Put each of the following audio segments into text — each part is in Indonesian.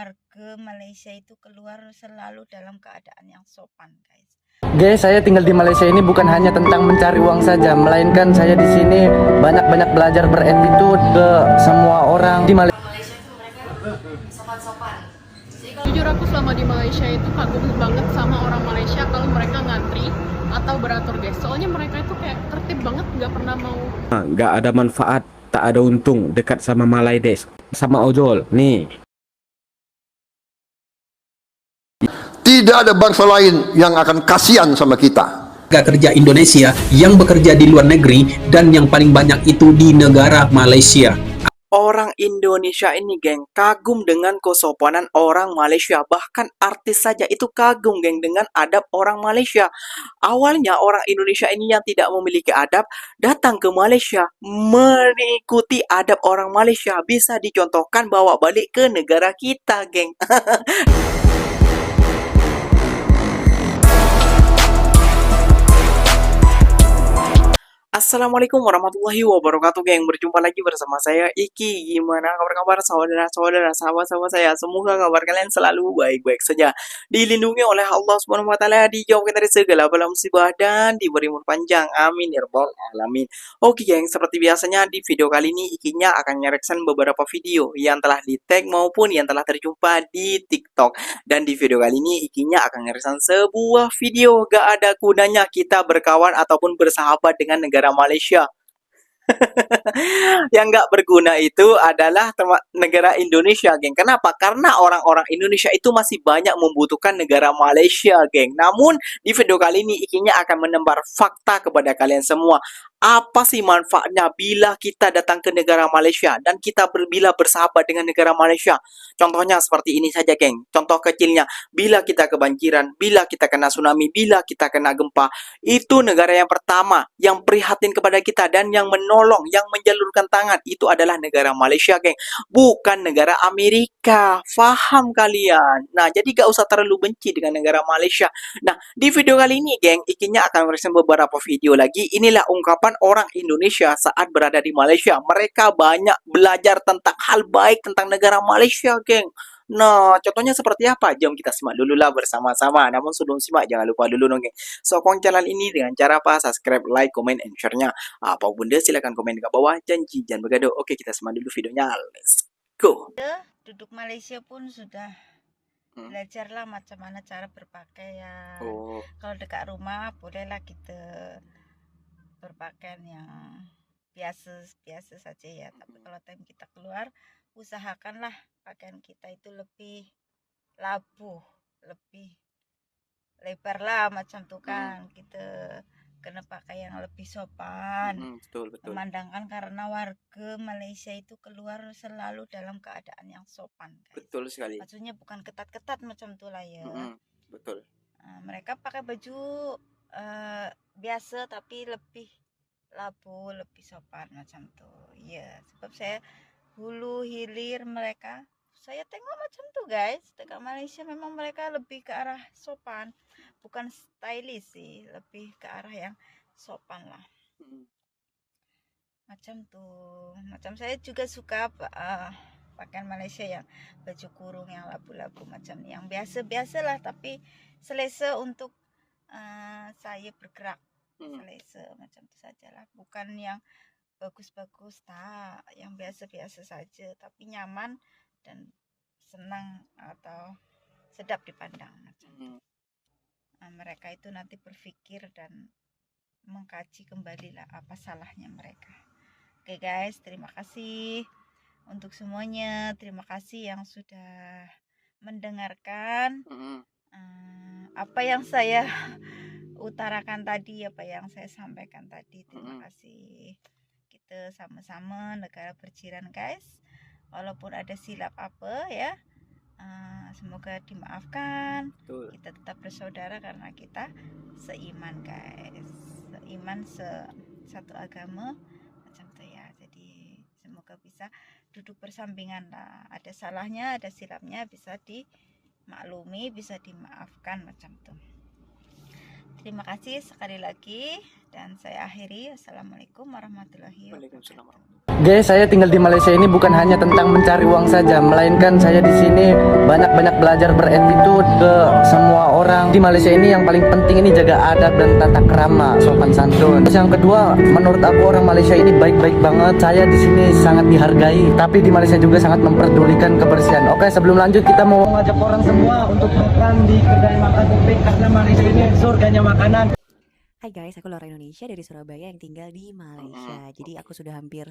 Warga Malaysia itu keluar selalu dalam keadaan yang sopan, guys. Guys, saya tinggal di Malaysia ini bukan hanya tentang mencari uang saja, melainkan saya di sini banyak-banyak belajar beretitude ke semua orang di Malaysia. Malaysia itu mereka sopan-sopan. Jujur aku selama di Malaysia itu kagum banget sama orang Malaysia kalau mereka ngantri atau beratur guys. Soalnya mereka itu kayak tertib banget, nggak pernah mau Nggak ada manfaat, tak ada untung dekat sama Malay Desk, sama ojol nih. Tidak ada bangsa lain yang akan kasihan sama kita. Tenaga kerja Indonesia yang bekerja di luar negeri dan yang paling banyak itu di negara Malaysia. Orang Indonesia ini, geng, kagum dengan kesopanan orang Malaysia. Bahkan artis saja itu kagum, geng, dengan adab orang Malaysia. Awalnya orang Indonesia ini yang tidak memiliki adab datang ke Malaysia mengikuti adab orang Malaysia. Bisa dicontohkan bawa balik ke negara kita, geng. Assalamualaikum warahmatullahi wabarakatuh, geng. Berjumpa lagi bersama saya Iki. Gimana kabar saudara-saudara, sahabat-sahabat saya? Semoga kabar kalian selalu baik-baik saja, dilindungi oleh Allah Subhanahu wa taala, dijauhkan dari segala bala musibah dan diberi umur panjang. Amin ya rabbal alamin. Oke, geng, seperti biasanya di video kali ini Ikinya akan ngereksan beberapa video yang telah di-tag maupun yang telah terjumpa di TikTok. Dan di video kali ini Ikinya akan ngereksan sebuah video gak ada gunanya kita berkawan ataupun bersahabat dengan negara Malaysia. Yang nggak berguna itu adalah negara Indonesia, geng. Kenapa? Karena orang-orang Indonesia itu masih banyak membutuhkan negara Malaysia, geng. Namun di video kali ini Ikinya akan menebar fakta kepada kalian semua. Apa sih manfaatnya bila kita datang ke negara Malaysia dan kita bila bersahabat dengan negara Malaysia? Contohnya seperti ini saja, geng. Contoh kecilnya, bila kita kebanjiran, bila kita kena tsunami, bila kita kena gempa, itu negara yang pertama yang prihatin kepada kita dan yang menolong, yang menjalurkan tangan, itu adalah negara Malaysia, geng. Bukan negara Amerika. Faham kalian? Nah, jadi gak usah terlalu benci dengan negara Malaysia. Nah, di video kali ini, geng, Ikinya akan merekam beberapa video lagi. Inilah ungkapan orang Indonesia saat berada di Malaysia. Mereka banyak belajar tentang hal baik tentang negara Malaysia, geng. Nah, contohnya seperti apa? Jom kita simak dulu lah bersama-sama. Namun sebelum simak, jangan lupa dulu dong, geng. Sokong channel ini dengan cara apa? Subscribe, like, comment, and share-nya. Apapun deh, silahkan komen di bawah. Janji, jangan bergaduh. Oke, kita simak dulu videonya. Let's go. Duduk Malaysia pun sudah belajarlah macam mana cara berpakaian. Kalau dekat rumah bolehlah kita berpakaian yang biasa saja ya. Tapi kalau time kita keluar, usahakanlah pakaian kita itu lebih labuh, lebih lebar lah macam tuh kan. Kita kena pakai yang lebih sopan. Betul. Memandangkan karena warga Malaysia itu keluar selalu dalam keadaan yang sopan, guys. Betul sekali. Maksudnya bukan ketat-ketat macam tuh lah ya. Betul. Mereka pakai baju biasa tapi lebih labu, lebih sopan macam tuh. Ya, sebab saya hulu hilir mereka, saya tengok macam tuh, guys. Dekat Malaysia memang mereka lebih ke arah sopan, bukan stylish sih, lebih ke arah yang sopan lah. Macam tuh. Macam saya juga suka pakaian Malaysia yang baju kurung yang labu-labu macam yang biasa-biasa lah, tapi selesa untuk saya bergerak. Selesa macam itu sajalah, bukan yang bagus-bagus, tak, yang biasa-biasa saja tapi nyaman dan senang atau sedap dipandang macam itu. Mereka itu nanti berpikir dan mengkaji kembali lah apa salahnya mereka. Oke, guys, terima kasih untuk semuanya. Terima kasih yang sudah mendengarkan apa yang saya utarakan tadi, apa yang saya sampaikan tadi. Terima kasih. Kita sama-sama negara berjiran, guys. Walaupun ada silap apa ya, semoga dimaafkan. Kita tetap bersaudara karena kita seiman, guys. Seiman, satu agama macam itu ya. Jadi semoga bisa duduk bersampingan lah. Ada salahnya, ada silapnya, bisa dimaklumi, bisa dimaafkan macam itu. Terima kasih sekali lagi. Dan saya akhiri. Assalamualaikum warahmatullahi wabarakatuh. Guys, saya tinggal di Malaysia ini bukan hanya tentang mencari uang saja, melainkan saya di sini banyak-banyak belajar beretitude ke semua orang. Di Malaysia ini yang paling penting ini jaga adab dan tata krama, sopan santun. Terus yang kedua, menurut aku orang Malaysia ini baik-baik banget. Saya di sini sangat dihargai, tapi di Malaysia juga sangat memperdulikan kebersihan. Oke, sebelum lanjut kita mau ngajak orang semua untuk makan di kedai makan publik karena Malaysia ini surganya makanan. Hai guys, aku Laura Indonesia dari Surabaya yang tinggal di Malaysia. Jadi aku sudah hampir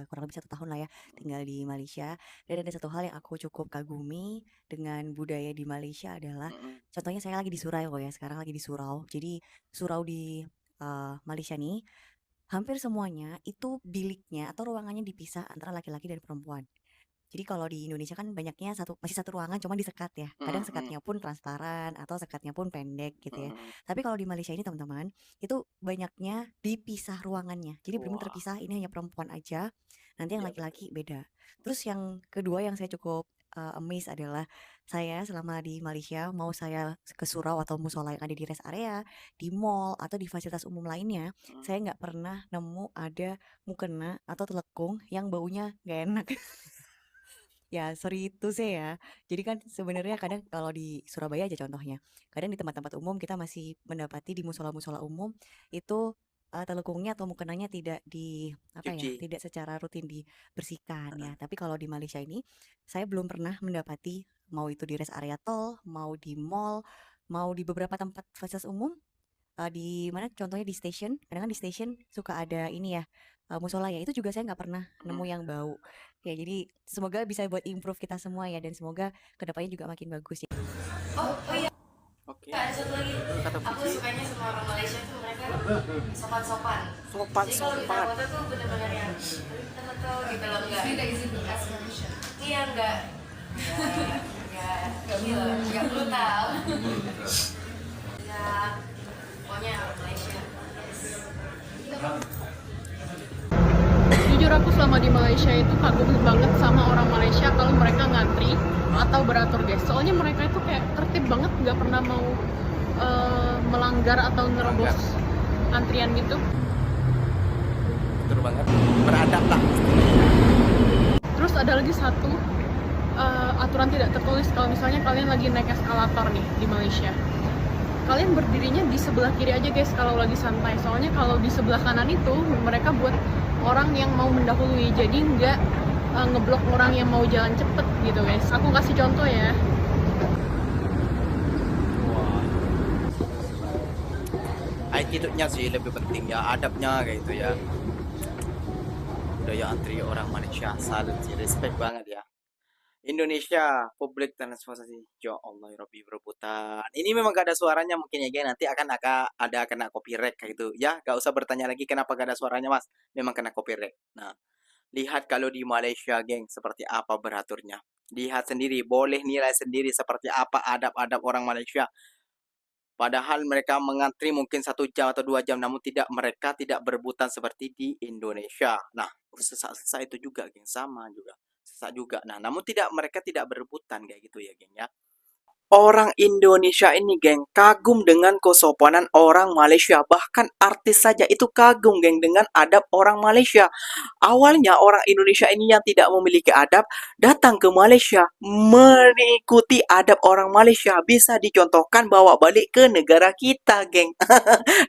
kurang lebih 1 tahun lah ya tinggal di Malaysia. Dan ada satu hal yang aku cukup kagumi dengan budaya di Malaysia adalah, contohnya saya lagi di Surau ya, sekarang lagi di Surau. Jadi Surau di Malaysia nih, hampir semuanya itu biliknya atau ruangannya dipisah antara laki-laki dan perempuan. Jadi kalau di Indonesia kan banyaknya masih satu ruangan cuma disekat ya. Kadang sekatnya pun transparan atau sekatnya pun pendek gitu ya. Tapi kalau di Malaysia ini teman-teman, itu banyaknya dipisah ruangannya. Jadi benar-benar terpisah, ini hanya perempuan aja. Nanti yang laki-laki beda. Terus yang kedua yang saya cukup amazed adalah saya selama di Malaysia, mau saya ke surau atau musola yang ada di rest area, di mall atau di fasilitas umum lainnya, saya nggak pernah nemu ada mukena atau telekung yang baunya nggak enak. Ya, sorry itu sih ya. Jadi kan sebenarnya kadang kalau di Surabaya aja contohnya, kadang di tempat-tempat umum kita masih mendapati di musola-musola umum itu telekungnya atau mukenanya tidak tidak secara rutin dibersihkan ya. Tapi kalau di Malaysia ini saya belum pernah mendapati, mau itu di rest area tol, mau di mall, mau di beberapa tempat fasilitas umum, di mana contohnya di stasiun, kadang kan di stasiun suka ada ini ya, musola ya, itu juga saya nggak pernah nemu yang bau. Ya jadi semoga bisa buat improve kita semua ya, dan semoga kedepannya juga makin bagus ya. Oke. Ada satu lagi, aku sukanya sama orang Malaysia tuh mereka sopan-sopan. Jadi kalau di Sopan-sopan. foto tuh bener-bener yang betul gitu loh, enggak iya enggak brutal. Ya pokoknya orang Malaysia. Jujur aku selama di Malaysia itu kagum banget sama orang Malaysia kalau mereka ngantri atau beratur guys. Soalnya mereka itu kayak tertib banget, nggak pernah mau melanggar atau nerobos antrian gitu. Betul banget. Beradab lah. Terus ada lagi satu aturan tidak tertulis, kalau misalnya kalian lagi naik eskalator nih di Malaysia, kalian berdirinya di sebelah kiri aja guys kalau lagi santai. Soalnya kalau di sebelah kanan itu mereka buat orang yang mau mendahului, jadi nggak ngeblok orang yang mau jalan cepet gitu guys. Aku kasih contoh ya. Attitude-nya sih lebih penting ya, adabnya kayak gitu ya. Budaya antri orang Malaysia, salut sih, respect banget ya. Indonesia public transportasi, ya Allah ya Rabbi, berebutan. Ini memang gak ada suaranya mungkin ya geng, nanti akan ada kena copyright kayak gitu ya. Gak usah bertanya lagi kenapa gak ada suaranya mas, memang kena copyright. Nah, lihat kalau di Malaysia geng seperti apa beraturnya. Lihat sendiri, boleh nilai sendiri seperti apa adab-adab orang Malaysia. Padahal mereka mengantri mungkin 1 jam atau 2 jam, namun mereka tidak berebutan seperti di Indonesia. Nah, sesak itu juga geng, sama juga. Sesak juga. Nah, namun mereka tidak berebutan kayak gitu ya geng ya. Orang Indonesia ini geng kagum dengan kesopanan orang Malaysia. Bahkan artis saja itu kagum geng dengan adab orang Malaysia. Awalnya orang Indonesia ini yang tidak memiliki adab datang ke Malaysia mengikuti adab orang Malaysia. Bisa dicontohkan bawa balik ke negara kita geng.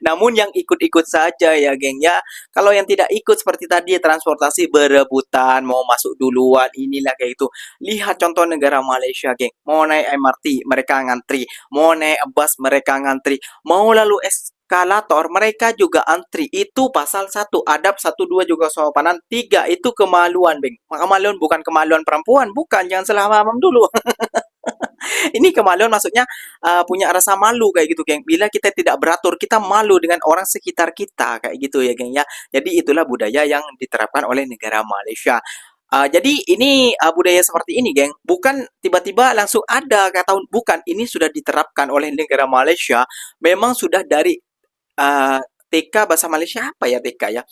Namun yang ikut-ikut saja ya geng ya. Kalau yang tidak ikut seperti tadi transportasi berebutan, mau masuk duluan, inilah kayak itu. Lihat contoh negara Malaysia geng. Mau naik MRT mereka ngantri, mau naik bus mereka ngantri, mau lalu eskalator mereka juga antri. Itu pasal 1 adab, 1, 2 juga sopanan, 3 itu kemaluan beng. Kemaluan bukan kemaluan perempuan, bukan, jangan salah paham dulu. Ini kemaluan maksudnya punya rasa malu kayak gitu geng. Bila kita tidak beratur, kita malu dengan orang sekitar kita kayak gitu ya geng ya. Jadi itulah budaya yang diterapkan oleh negara Malaysia. Jadi ini budaya seperti ini geng, bukan tiba-tiba langsung ada kata tahun, bukan, ini sudah diterapkan oleh negara Malaysia. Memang sudah dari TK, bahasa Malaysia apa ya TK ya,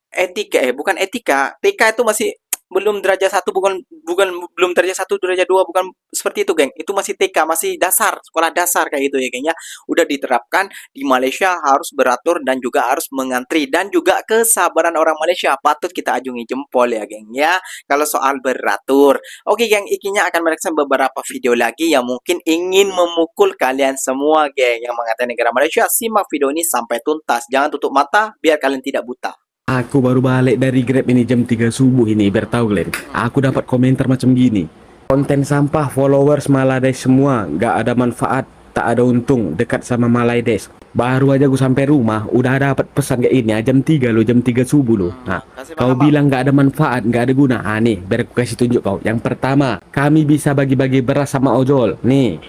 etika bukan etika, TK itu masih belum derajat satu, bukan bukan belum derajat satu, derajat dua, bukan seperti itu, geng. Itu masih TK, masih dasar, sekolah dasar kayak gitu ya, geng ya. Udah diterapkan di Malaysia, harus beratur dan juga harus mengantri, dan juga kesabaran orang Malaysia patut kita ajungi jempol ya, geng ya. Kalau soal beratur. Oke, geng, ikinya akan merekam beberapa video lagi yang mungkin ingin memukul kalian semua, geng, yang mengatai negara Malaysia. Simak video ini sampai tuntas. Jangan tutup mata biar kalian tidak buta. Aku baru balik dari Grab ini jam 3 subuh ini, biar tahu Glenn. Aku dapat komentar macam gini. Konten sampah, followers Malades semua, nggak ada manfaat, tak ada untung, dekat sama Malades. Baru aja gue sampai rumah, udah dapat pesan kayak ini, jam 3 loh, jam 3 subuh loh. Nah, Kasih kau paham, bilang nggak ada manfaat, nggak ada guna. Ah nih, biar aku kasih tunjuk kau. Yang pertama, kami bisa bagi-bagi beras sama ojol. Nih.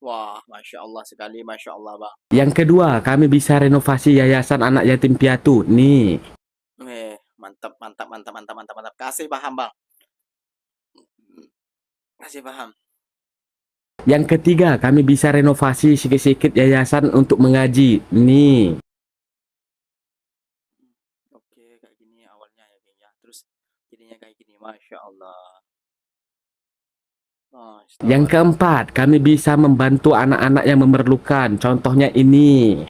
Wah, Masya Allah sekali, Masya Allah, Bang. Yang kedua, kami bisa renovasi yayasan anak yatim piatu. Nih. Mantap, mantap, mantap, mantap, mantap, mantap. Kasih paham, Bang. Kasih paham. Yang ketiga, kami bisa renovasi sedikit-sedikit yayasan untuk mengaji. Nih. Oke, kayak gini awalnya ya, geng ya. Terus jadinya kayak gini, Masya Allah. Yang keempat, kami bisa membantu anak-anak yang memerlukan. Contohnya ini.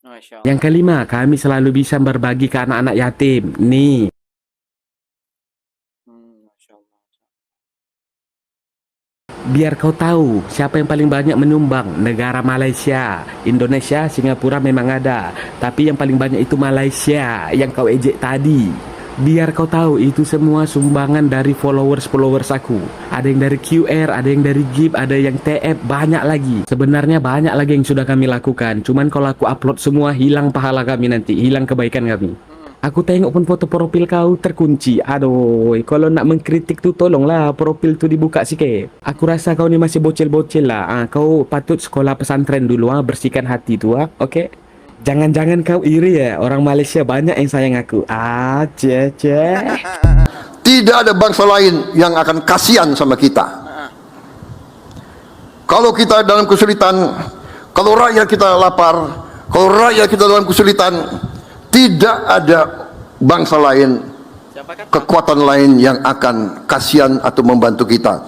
Masya Allah. Yang kelima, kami selalu bisa berbagi ke anak-anak yatim. Nih. Masya Allah. Biar kau tahu siapa yang paling banyak menyumbang, negara Malaysia. Indonesia, Singapura memang ada, tapi yang paling banyak itu Malaysia yang kau ejek tadi. Biar kau tahu itu semua sumbangan dari followers aku. Ada yang dari QR, ada yang dari Gip, ada yang TF, banyak lagi. Sebenarnya banyak lagi yang sudah kami lakukan. Cuman kalau aku upload semua, hilang pahala kami nanti, hilang kebaikan kami. Aku tengok pun foto profil kau terkunci. Aduh, kalau nak mengkritik tuh tolonglah profil tuh dibuka sikit. Aku rasa kau ni masih bocil-bocil lah. Kau patut sekolah pesantren dulu, bersihkan hati tuh, oke? Jangan-jangan kau iri ya, orang Malaysia banyak yang sayang aku. Cece. Tidak ada bangsa lain yang akan kasihan sama kita. Kalau kita dalam kesulitan, kalau rakyat kita lapar, kalau rakyat kita dalam kesulitan, tidak ada bangsa lain, kekuatan lain yang akan kasihan atau membantu kita.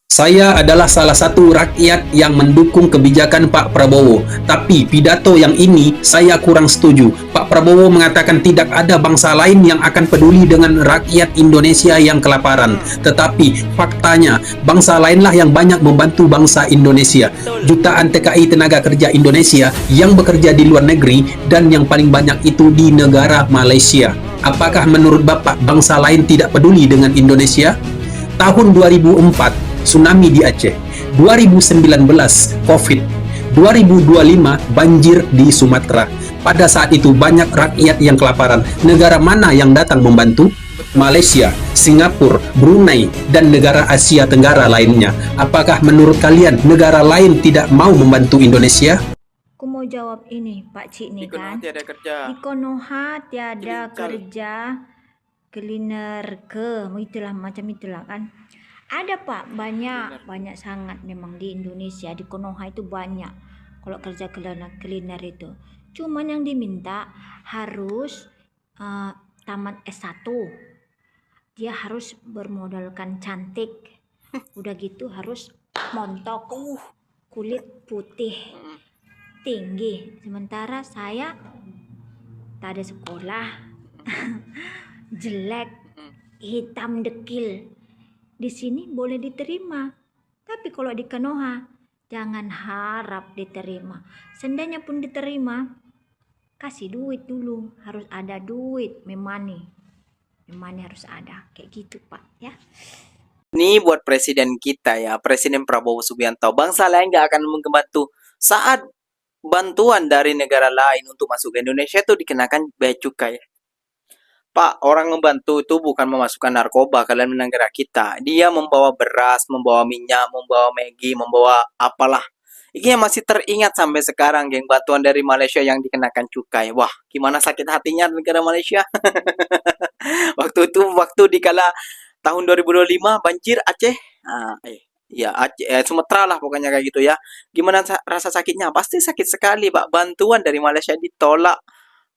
Saya adalah salah satu rakyat yang mendukung kebijakan Pak Prabowo. Tapi pidato yang ini saya kurang setuju. Pak Prabowo mengatakan tidak ada bangsa lain yang akan peduli dengan rakyat Indonesia yang kelaparan. Tetapi faktanya bangsa lainlah yang banyak membantu bangsa Indonesia. Jutaan TKI tenaga kerja Indonesia yang bekerja di luar negeri dan yang paling banyak itu di negara Malaysia. Apakah menurut Bapak bangsa lain tidak peduli dengan Indonesia? Tahun 2004 tsunami di Aceh, 2019 COVID, 2025 banjir di Sumatera. Pada saat itu banyak rakyat yang kelaparan. Negara mana yang datang membantu? Malaysia, Singapura, Brunei, dan negara Asia Tenggara lainnya. Apakah menurut kalian negara lain tidak mau membantu Indonesia? Aku mau jawab ini, Pak Cik nih kan. Tiada kerja. Di Konoha tiada Cleaner. kerja, cleaner itulah macam itulah kan. Ada Pak, banyak sangat memang di Indonesia, di Konoha itu banyak kalau kerja cleaner itu. Cuman yang diminta harus tamat S1. Dia harus bermodalkan cantik. Udah gitu harus montok, kulit putih, tinggi. Sementara saya tak ada sekolah, jelek, hitam dekil. Di sini boleh diterima, tapi kalau di Konoha jangan harap diterima. Seandainya pun diterima, kasih duit dulu, harus ada duit, memani harus ada, kayak gitu Pak ya. Ini buat presiden kita ya, Presiden Prabowo Subianto. Bangsa lain gak akan membantu saat bantuan dari negara lain untuk masuk ke Indonesia itu dikenakan bea cukai. Pak, orang membantu itu bukan memasukkan narkoba kalian negara kita. Dia membawa beras, membawa minyak, membawa Maggi, membawa apalah. Ini yang masih teringat sampai sekarang, geng. Bantuan dari Malaysia yang dikenakan cukai. Wah, gimana sakit hatinya negara Malaysia. Waktu itu, dikala tahun 2025 banjir Aceh. Ya, Aceh, Sumatera lah pokoknya kayak gitu ya. Gimana rasa sakitnya? Pasti sakit sekali, Pak. Bantuan dari Malaysia ditolak.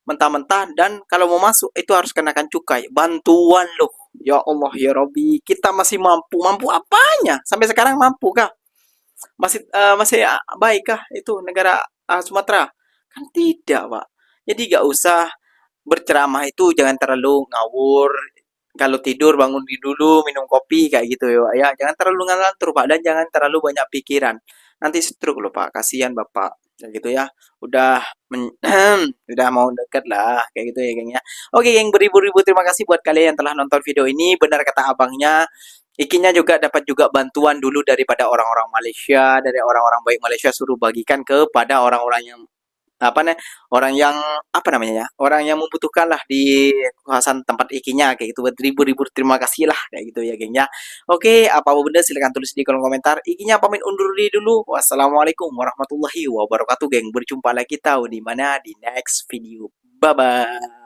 mentah-mentah, dan kalau mau masuk itu harus kenakan cukai. Bantuan loh. Ya Allah ya Robbi, kita masih mampu. Mampu apanya? Sampai sekarang mampu kah? Masih baik kah itu negara Sumatera? Kan tidak, Pak. Jadi gak usah berceramah itu, jangan terlalu ngawur. Kalau tidur bangun dulu, minum kopi kayak gitu ya, Pak, ya. Jangan terlalu ngantur, Pak, dan jangan terlalu banyak pikiran. Nanti stroke loh, Pak. Kasihan Bapak. Kayak gitu ya. Udah udah mau deket lah kayak gitu ya, geng ya. Oke, geng, beribu-ribu terima kasih buat kalian yang telah nonton video ini. Benar kata abangnya, Ikinya juga dapat juga bantuan dulu daripada orang-orang Malaysia, dari orang-orang baik Malaysia, suruh bagikan kepada orang-orang yang apa nih, orang yang apa namanya ya, orang yang membutuhkan lah di kawasan tempat ikinya kayak gitu. Beribu-ribu terima kasih lah kayak gitu ya, geng ya. Oke, apa benda silahkan tulis di kolom komentar. Ikinya pamit undur diri dulu. Wassalamualaikum warahmatullahi wabarakatuh, geng. Berjumpa lagi kita di mana di next video. Bye bye.